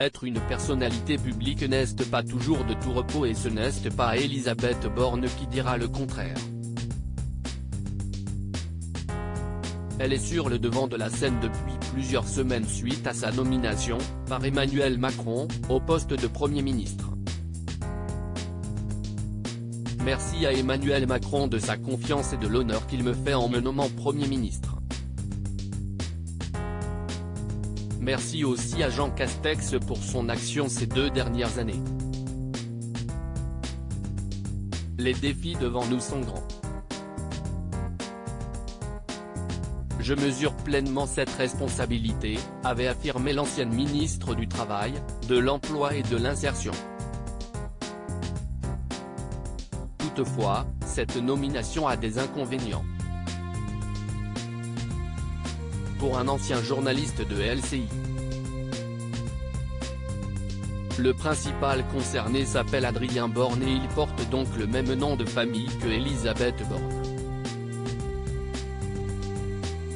Être une personnalité publique n'est pas toujours de tout repos et ce n'est pas Elisabeth Borne qui dira le contraire. Elle est sur le devant de la scène depuis plusieurs semaines suite à sa nomination, par Emmanuel Macron, au poste de Premier ministre. Merci à Emmanuel Macron de sa confiance et de l'honneur qu'il me fait en me nommant Premier ministre. Merci aussi à Jean Castex pour son action ces 2 dernières années. Les défis devant nous sont grands. Je mesure pleinement cette responsabilité, avait affirmé l'ancienne ministre du Travail, de l'Emploi et de l'Insertion. Toutefois, cette nomination a des inconvénients. Pour un ancien journaliste de LCI. Le principal concerné s'appelle Adrien Borne et il porte donc le même nom de famille que Elisabeth Borne.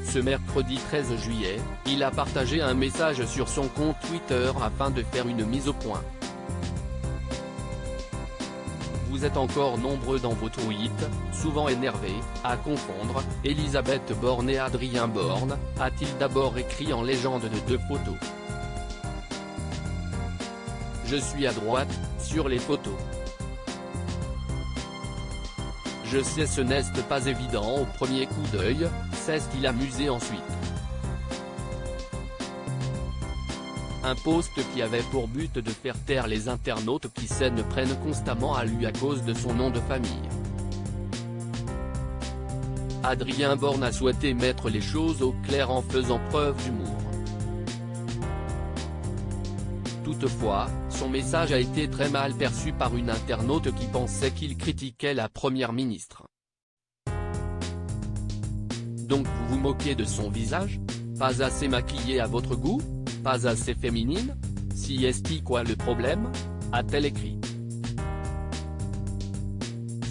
Ce mercredi 13 juillet, il a partagé un message sur son compte Twitter afin de faire une mise au point. Vous êtes encore nombreux dans vos tweets, souvent énervés, à confondre Elisabeth Borne et Adrien Borne, a-t-il d'abord écrit en légende de 2 photos. Je suis à droite, sur les photos. Je sais ce n'est pas évident au premier coup d'œil, c'est ce qui l'a amusé ensuite. Un post qui avait pour but de faire taire les internautes qui s'en prennent constamment à lui à cause de son nom de famille. Adrien Borne a souhaité mettre les choses au clair en faisant preuve d'humour. Toutefois, son message a été très mal perçu par une internaute qui pensait qu'il critiquait la première ministre. Donc vous vous moquez de son visage? Pas assez maquillée à votre goût? Pas assez féminine? Si est-ce quoi le problème? A-t-elle écrit.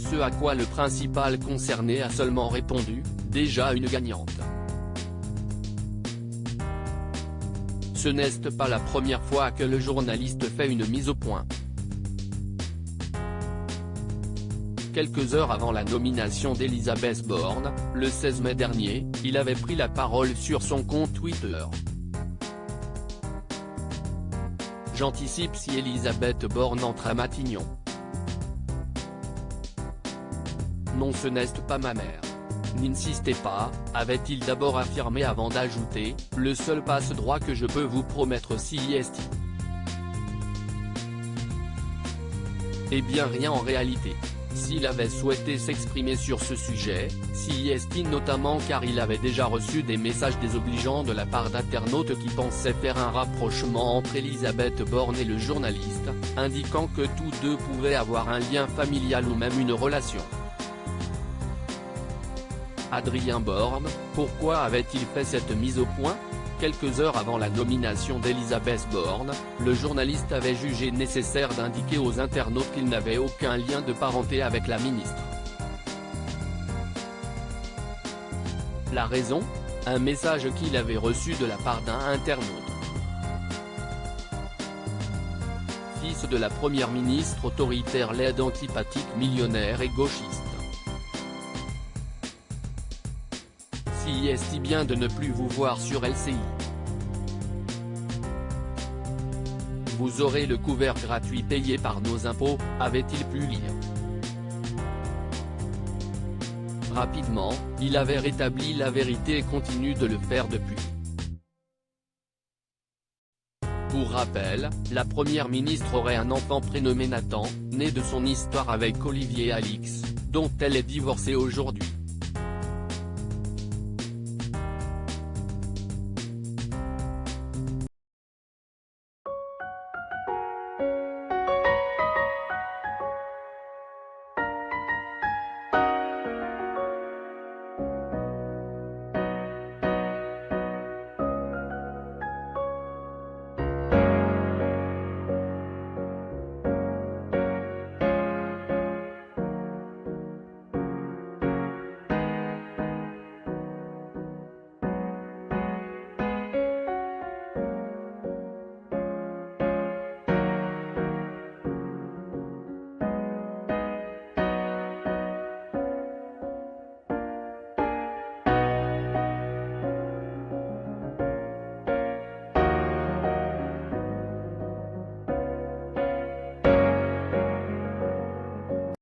Ce à quoi le principal concerné a seulement répondu, déjà une gagnante. Ce n'est pas la première fois que le journaliste fait une mise au point. Quelques heures avant la nomination d'Elisabeth Borne, le 16 mai dernier, il avait pris la parole sur son compte Twitter. J'anticipe si Elisabeth Borne entre à Matignon. Non, ce n'est pas ma mère. N'insistez pas, avait-il d'abord affirmé avant d'ajouter, le seul passe-droit que je peux vous promettre si est. Eh bien rien en réalité. S'il avait souhaité s'exprimer sur ce sujet, si est notamment car il avait déjà reçu des messages désobligeants de la part d'internautes qui pensaient faire un rapprochement entre Elisabeth Borne et le journaliste, indiquant que tous deux pouvaient avoir un lien familial ou même une relation. Adrien Borne, pourquoi avait-il fait cette mise au point? Quelques heures avant la nomination d'Elisabeth Borne, le journaliste avait jugé nécessaire d'indiquer aux internautes qu'il n'avait aucun lien de parenté avec la ministre. La raison? Un message qu'il avait reçu de la part d'un internaute. Fils de la première ministre autoritaire laide antipathique millionnaire et gauchiste. Si est bien de ne plus vous voir sur LCI. Vous aurez le couvert gratuit payé par nos impôts, avait-il pu lire. Rapidement, il avait rétabli la vérité et continue de le faire depuis. Pour rappel, la première ministre aurait un enfant prénommé Nathan, né de son histoire avec Olivier Alix, dont elle est divorcée aujourd'hui.